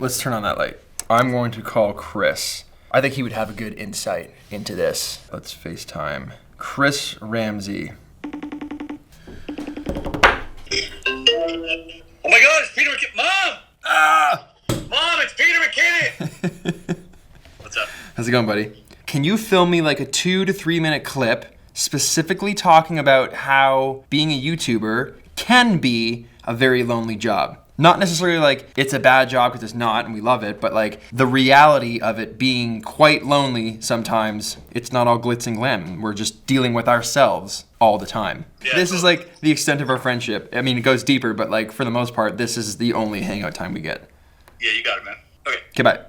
Let's turn on that light. I'm going to call Chris. I think he would have a good insight into this. Let's FaceTime. Chris Ramsey. Oh my God, it's Peter McKinnon. Mom! Mom, it's Peter McKinnon! What's up? How's it going, buddy? Can you film me like a 2 to 3 minute clip specifically talking about how being a YouTuber can be a very lonely job? Not necessarily like it's a bad job because it's not and we love it, but like the reality of it being quite lonely sometimes. It's not all glitz and glam. We're just dealing with ourselves all the time. Yeah, this is like the extent of our friendship. I mean, it goes deeper, but like for the most part, this is the only hangout time we get. Yeah, you got it, man. Okay. Goodbye.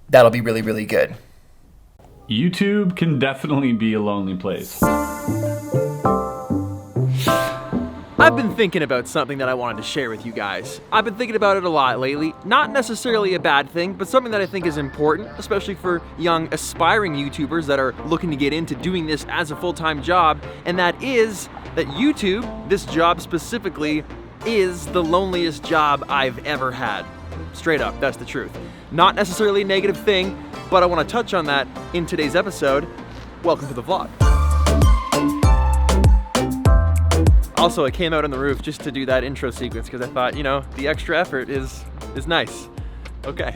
That'll be really, really good. YouTube can definitely be a lonely place. I've been thinking about something that I wanted to share with you guys. I've been thinking about it a lot lately. Not necessarily a bad thing, but something that I think is important, especially for young aspiring YouTubers that are looking to get into doing this as a full-time job, and that is that YouTube, this job specifically, is the loneliest job I've ever had. Straight up, that's the truth. Not necessarily a negative thing, but I want to touch on that in today's episode. Welcome to the vlog. Also, I came out on the roof just to do that intro sequence because I thought, you know, the extra effort is nice. Okay.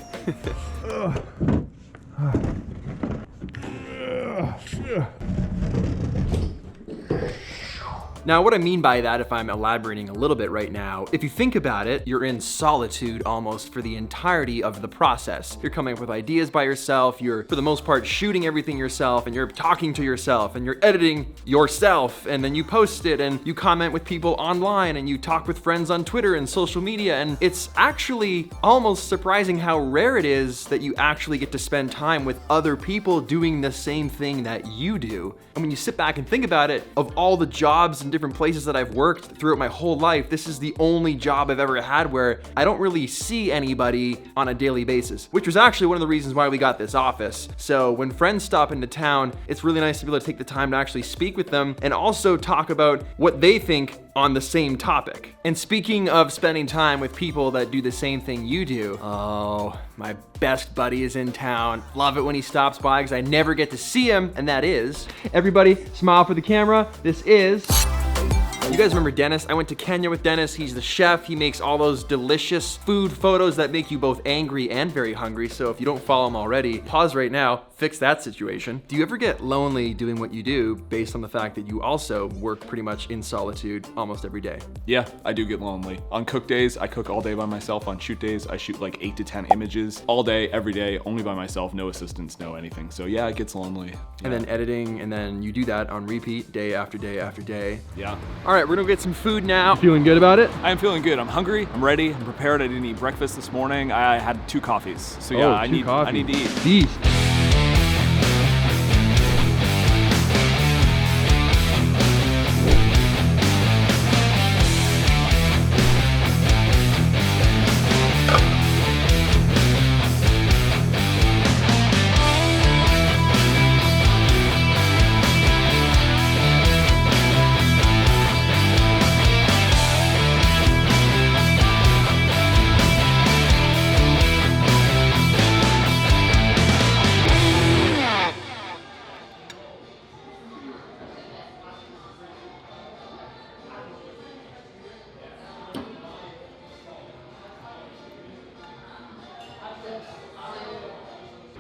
Now, what I mean by that, if I'm elaborating a little bit right now, if you think about it, you're in solitude almost for the entirety of the process. You're coming up with ideas by yourself, you're, for the most part, shooting everything yourself, and you're talking to yourself, and you're editing yourself, and then you post it, and you comment with people online, and you talk with friends on Twitter and social media, and it's actually almost surprising how rare it is that you actually get to spend time with other people doing the same thing that you do. And when you sit back and think about it, of all the jobs and different places that I've worked throughout my whole life, this is the only job I've ever had where I don't really see anybody on a daily basis, which was actually one of the reasons why we got this office. So when friends stop into town, it's really nice to be able to take the time to actually speak with them and also talk about what they think on the same topic. And speaking of spending time with people that do the same thing you do, oh, my best buddy is in town. Love it when he stops by because I never get to see him, and that is, everybody smile for the camera. This is, you guys remember Dennis? I went to Kenya with Dennis. He's the chef. He makes all those delicious food photos that make you both angry and very hungry. So if you don't follow him already, pause right now, fix that situation. Do you ever get lonely doing what you do based on the fact that you also work pretty much in solitude almost every day? Yeah, I do get lonely. On cook days, I cook all day by myself. On shoot days, I shoot like 8 to 10 images all day, every day, only by myself, no assistants, no anything. So yeah, it gets lonely. And then editing, and then you do that on repeat day after day after day. Yeah. All right, we're gonna get some food now. Feeling good about it? I am feeling good. I'm hungry, I'm ready, I'm prepared. I didn't eat breakfast this morning. I had 2 coffees. So yeah, I need to eat. Beast.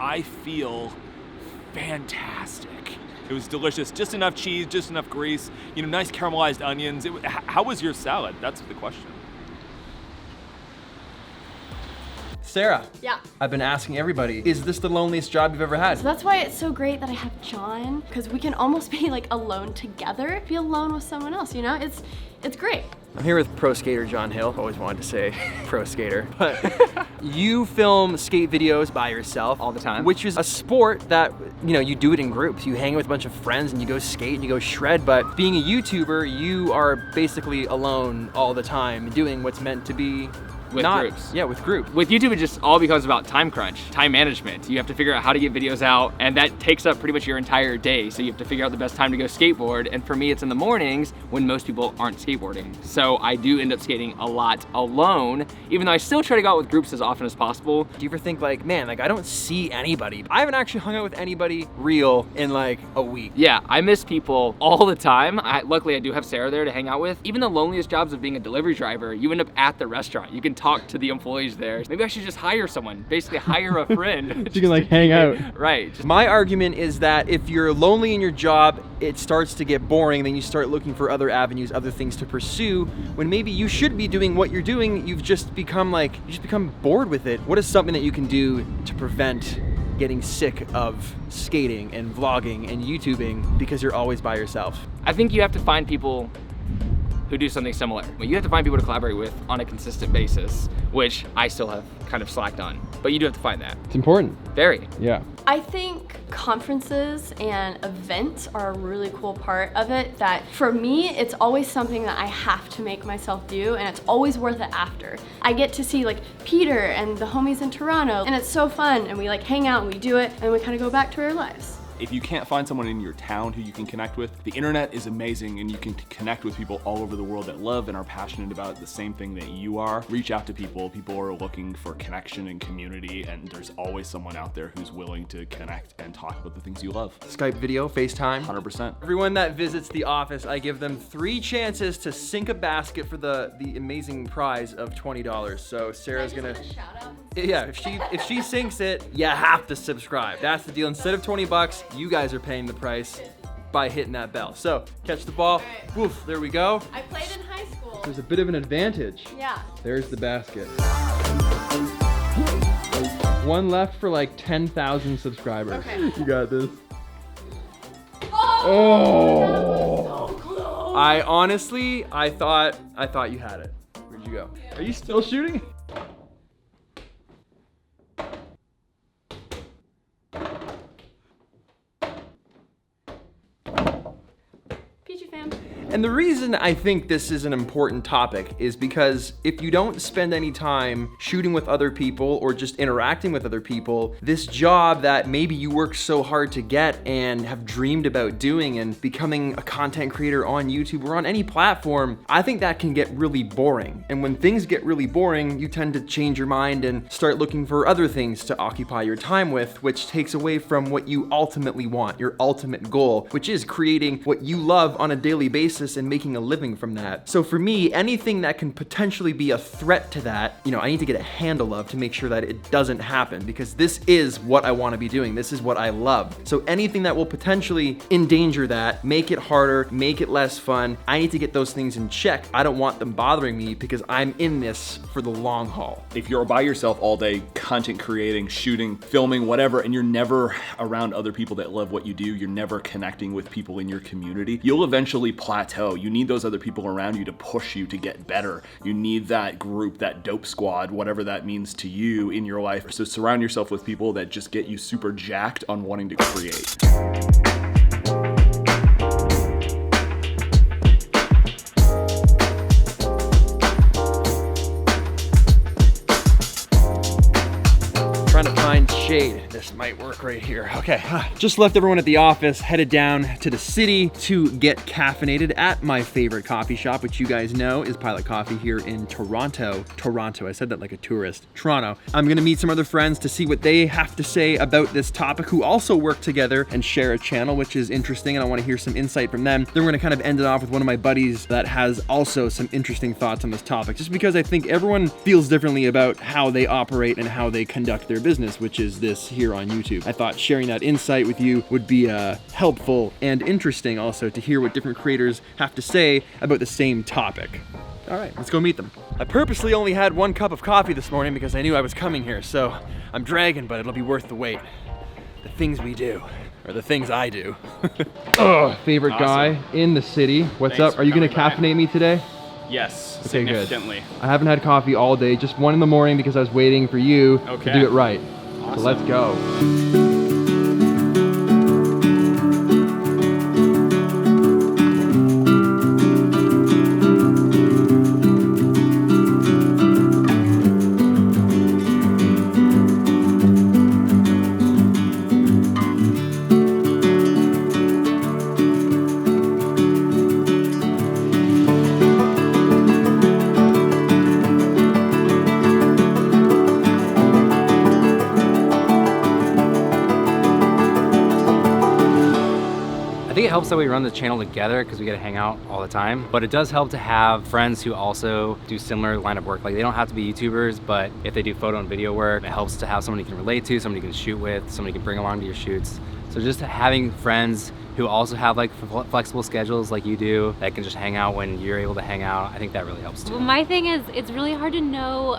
I feel fantastic. It was delicious. Just enough cheese, just enough grease, you know, nice caramelized onions. How was your salad? That's the question. Sarah. Yeah. I've been asking everybody, is this the loneliest job you've ever had? So that's why it's so great that I have John, because we can almost be like alone together, be alone with someone else, you know? It's great. I'm here with pro skater John Hill. Always wanted to say pro skater, but you film skate videos by yourself all the time, which is a sport that, you know, you do it in groups. You hang with a bunch of friends and you go skate and you go shred, but being a YouTuber, you are basically alone all the time doing what's meant to be with groups. Yeah, with groups. With YouTube, it just all becomes about time crunch, time management. You have to figure out how to get videos out, and that takes up pretty much your entire day. So you have to figure out the best time to go skateboard. And for me, it's in the mornings when most people aren't skateboarding. So I do end up skating a lot alone, even though I still try to go out with groups as often as possible. Do you ever think like, man, like I don't see anybody. I haven't actually hung out with anybody real in like a week. Yeah, I miss people all the time. Luckily, I do have Sarah there to hang out with. Even the loneliest jobs of being a delivery driver, you end up at the restaurant. You can talk to the employees there. Maybe I should just hire someone, basically hire a friend. You can like hang out. Right. My argument is that if you're lonely in your job, it starts to get boring, then you start looking for other avenues, other things to pursue, when maybe you should be doing what you're doing, you've just become bored with it. What is something that you can do to prevent getting sick of skating and vlogging and YouTubing because you're always by yourself? I think you have to find people who do something similar. You have to find people to collaborate with on a consistent basis, which I still have kind of slacked on, but you do have to find that. It's important. Very. Yeah. I think conferences and events are a really cool part of it that for me, it's always something that I have to make myself do, and it's always worth it after. I get to see like Peter and the homies in Toronto, and it's so fun, and we like hang out and we do it, and we kind of go back to our lives. If you can't find someone in your town who you can connect with, the internet is amazing and you can connect with people all over the world that love and are passionate about the same thing that you are. Reach out to people. People are looking for connection and community, and there's always someone out there who's willing to connect and talk about the things you love. Skype video, FaceTime. 100%. Everyone that visits the office, I give them 3 chances to sink a basket for the amazing prize of $20. So Sarah's gonna yeah, if she sinks it, you have to subscribe. That's the deal. Instead of 20 bucks, you guys are paying the price by hitting that bell. So catch the ball. Right. Woof, there we go. I played in high school. There's a bit of an advantage. Yeah. There's the basket. One left for like 10,000 subscribers. Okay. You got this. Oh! I honestly, I thought you had it. Where'd you go? Are you still shooting? Peachy fam. And the reason I think this is an important topic is because if you don't spend any time shooting with other people or just interacting with other people, this job that maybe you worked so hard to get and have dreamed about doing and becoming a content creator on YouTube or on any platform, I think that can get really boring. And when things get really boring, you tend to change your mind and start looking for other things to occupy your time with, which takes away from what you ultimately want, your ultimate goal, which is creating what you love on a daily basis and making a living from that. So for me, anything that can potentially be a threat to that, I need to get a handle of to make sure that it doesn't happen, because this is what I want to be doing. This is what I love. So anything that will potentially endanger that, make it harder, make it less fun, I need to get those things in check. I don't want them bothering me because I'm in this for the long haul. If you're by yourself all day, content creating, shooting, filming, whatever, and you're never around other people that love what you do, you're never connecting with people in your community, you'll eventually plateau. You need those other people around you to push you to get better. You need that group, that dope squad, whatever that means to you in your life. So surround yourself with people that just get you super jacked on wanting to create. Trying to find shade. This might work right here. Okay, just left everyone at the office, headed down to the city to get caffeinated at my favorite coffee shop, which you guys know is Pilot Coffee here in Toronto. I said that like a tourist. Toronto. I'm gonna meet some other friends to see what they have to say about this topic, who also work together and share a channel, which is interesting, and I wanna hear some insight from them. Then we're gonna kind of end it off with one of my buddies that has also some interesting thoughts on this topic, just because I think everyone feels differently about how they operate and how they conduct their business, which is this here on YouTube. I thought sharing that insight with you would be helpful and interesting also to hear what different creators have to say about the same topic. All right, let's go meet them. I purposely only had 1 cup of coffee this morning because I knew I was coming here, so I'm dragging, but it'll be worth the wait. The things we do, or the things I do. Favorite guy in the city. What's Thanks up? Are you gonna for coming caffeinate me today? Yes, Okay, good. significantly. I haven't had coffee all day, just 1 in the morning because I was waiting for you to Okay. do it right. Awesome. So let's go. helps that we run the channel together because we get to hang out all the time. But it does help to have friends who also do similar line of work. Like they don't have to be YouTubers, but if they do photo and video work, it helps to have someone you can relate to, somebody you can shoot with, somebody you can bring along to your shoots. So just having friends who also have like flexible schedules like you do, that can just hang out when you're able to hang out, I think that really helps too. Well, my thing is, it's really hard to know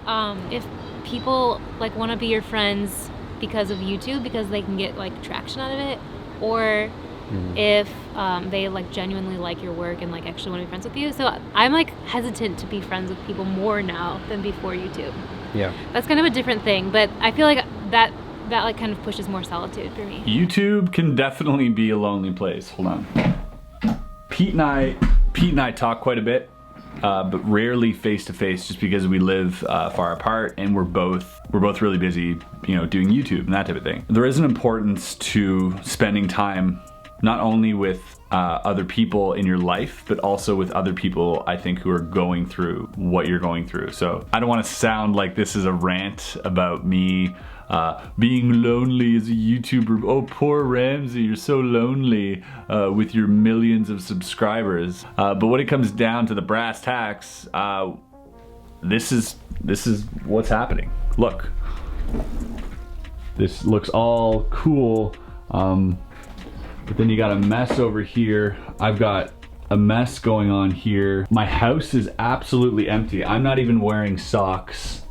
if people like want to be your friends because of YouTube, because they can get like traction out of it, or if they like genuinely like your work and like actually want to be friends with you. So I'm like hesitant to be friends with people more now than before YouTube. Yeah. That's kind of a different thing, but I feel like that like kind of pushes more solitude for me. YouTube can definitely be a lonely place. Hold on. Pete and I talk quite a bit, but rarely face to face, just because we live far apart and we're both really busy, you know, doing YouTube and that type of thing. There is an importance to spending time not only with other people in your life, but also with other people, I think, who are going through what you're going through. So I don't want to sound like this is a rant about me being lonely as a YouTuber. Oh, poor Ramsey, you're so lonely with your millions of subscribers. But when it comes down to the brass tacks, this is what's happening. Look, this looks all cool, but then you got a mess over here. I've got a mess going on here. My house is absolutely empty. I'm not even wearing socks,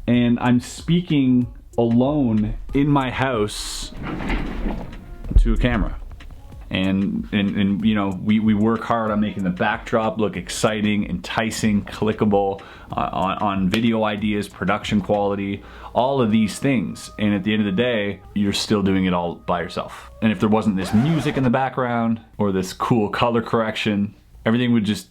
and I'm speaking alone in my house to a camera. And you know, we work hard on making the backdrop look exciting, enticing, clickable, on video ideas, production quality, all of these things. And at the end of the day, you're still doing it all by yourself. And if there wasn't this music in the background or this cool color correction, everything would just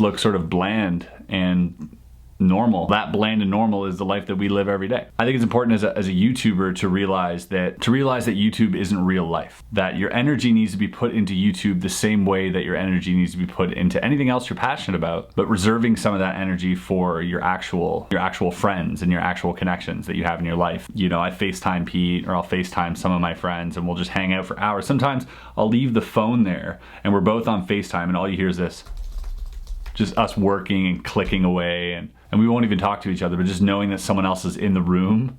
look sort of bland and normal. That bland and normal is the life that we live every day. I think it's important as a YouTuber to realize that YouTube isn't real life. That your energy needs to be put into YouTube the same way that your energy needs to be put into anything else you're passionate about, but reserving some of that energy for your actual friends and your actual connections that you have in your life. You know, I FaceTime Pete, or I'll FaceTime some of my friends, and we'll just hang out for hours. Sometimes I'll leave the phone there and we're both on FaceTime and all you hear is this. Just us working and clicking away, and we won't even talk to each other, but just knowing that someone else is in the room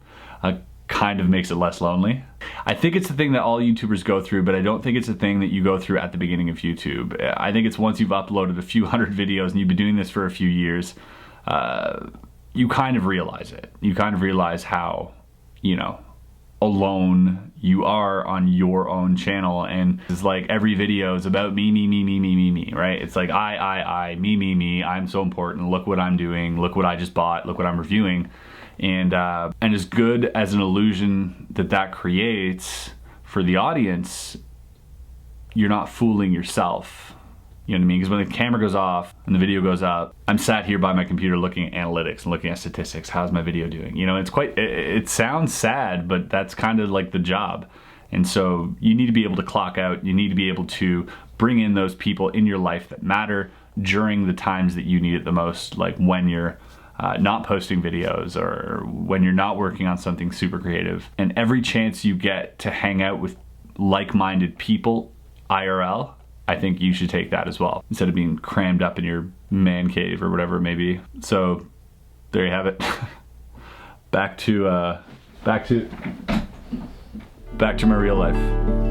kind of makes it less lonely. I think it's the thing that all YouTubers go through, but I don't think it's a thing that you go through at the beginning of YouTube. I think it's once you've uploaded a few hundred videos and you've been doing this for a few years, you kind of realize it. You kind of realize how, you know, alone you are on your own channel, and it's like every video is about me, right? It's like I, me, I'm so important, look what I'm doing, look what I just bought, look what I'm reviewing. And as good as an illusion that creates for the audience, you're not fooling yourself. You know what I mean? Because when the camera goes off and the video goes up, I'm sat here by my computer looking at analytics and looking at statistics. How's my video doing? You know, it sounds sad, but that's kind of like the job. And so you need to be able to clock out. You need to be able to bring in those people in your life that matter during the times that you need it the most, like when you're not posting videos or when you're not working on something super creative. And every chance you get to hang out with like-minded people IRL, I think you should take that as well, instead of being crammed up in your man cave or whatever it may be. So there you have it. back to my real life.